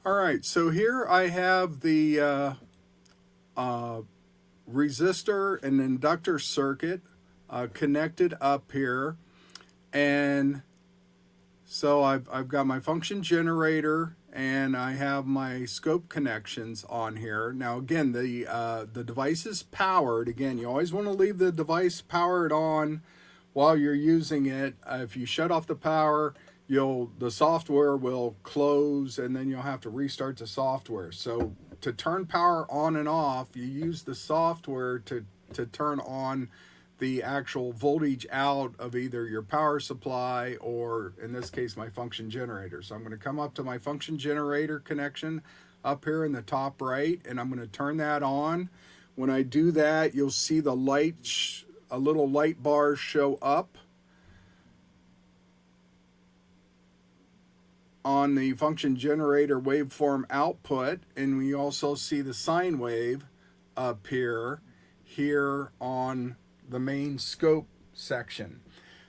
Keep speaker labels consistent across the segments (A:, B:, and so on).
A: All right, so here I have the resistor and inductor circuit connected up here. And so I've got my function generator and I have my scope connections on here. Now again, the device is powered. Again, you always want to leave the device powered on while you're using it. If you shut off the power, the software will close and then you'll have to restart the software. So to turn power on and off, you use the software to turn on the actual voltage out of either your power supply or, in this case, my function generator. So I'm going to come up to my function generator connection up here in the top right, and I'm going to turn that on. When I do that, you'll see the light, a little light bar show up on the function generator waveform output, and we also see the sine wave up here on the main scope section.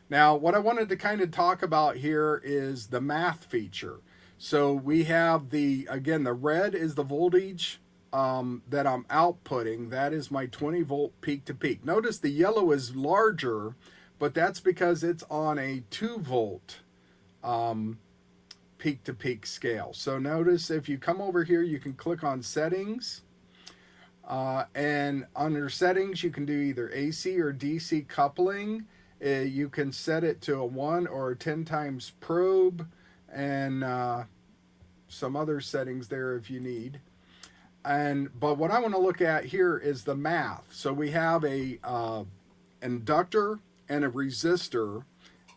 A: Now, what I wanted to kind of talk about here is the math feature. So we have again, the red is the voltage that I'm outputting. That is my 20 volt peak to peak. Notice the yellow is larger, but that's because it's on a 2 volt peak to peak scale. So notice if you come over here, you can click on settings. And under settings, you can do either AC or DC coupling. You can set it to a 1 or a 10 times probe, and some other settings there if you need. But what I want to look at here is the math. So we have a inductor and a resistor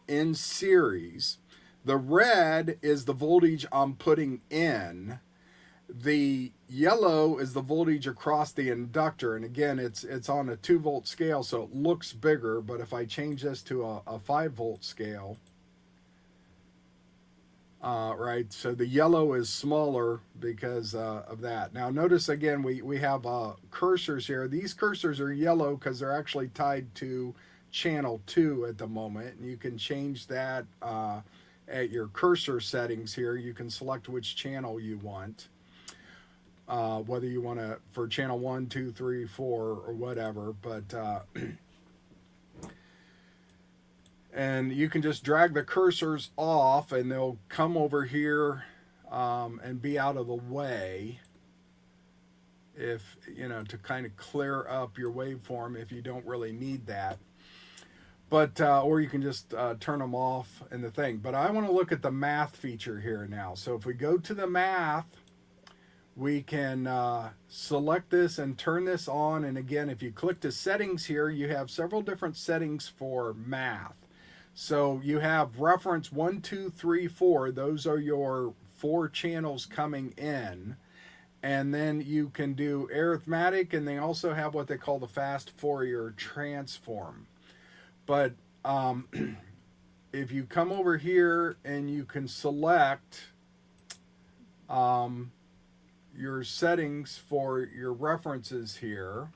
A: in series. The red is the voltage I'm putting in. The yellow is the voltage across the inductor, and again, it's on a 2 volt scale, so it looks bigger. But if I change this to a 5 volt scale, right, so the yellow is smaller because of that. Now notice again, we have cursors here. These cursors are yellow because they're actually tied to channel 2 at the moment, and you can change that at your cursor settings here. You can select which channel you want. Whether you want to for channel 1, 2, 3, 4, or whatever, but and you can just drag the cursors off and they'll come over here and be out of the way, if to kind of clear up your waveform if you don't really need that. But or you can just turn them off in the thing. But I want to look at the math feature here now. So if we go to the math, we can select this and turn this on. And again, if you click to settings here, you have several different settings for math. So you have reference 1, 2, 3, 4. Those are your 4 channels coming in. And then you can do arithmetic, and they also have what they call the fast Fourier transform. But if you come over here and you can select your settings for your references here,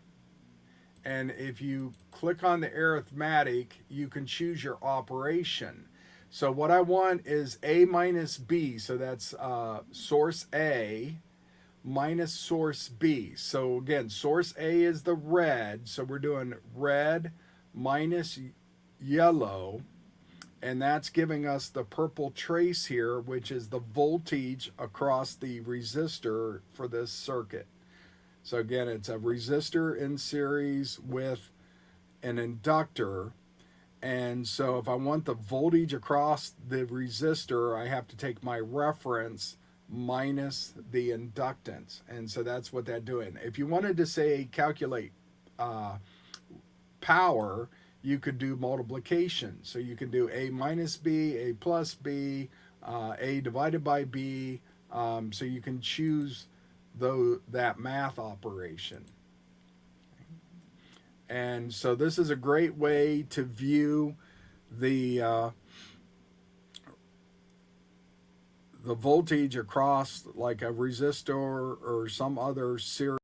A: and if you click on the arithmetic, you can choose your operation. So what I want is A minus B, so that's source A minus source B. So again, source A is the red, so we're doing red minus yellow, and that's giving us the purple trace here, which is the voltage across the resistor for this circuit. So again, it's a resistor in series with an inductor. And so if I want the voltage across the resistor, I have to take my reference minus the inductance. And so that's what that's doing. If you wanted to say calculate power, you could do multiplication. So you can do A minus B, A plus B, A divided by B. So you can choose that math operation. And so this is a great way to view the voltage across like a resistor or some other series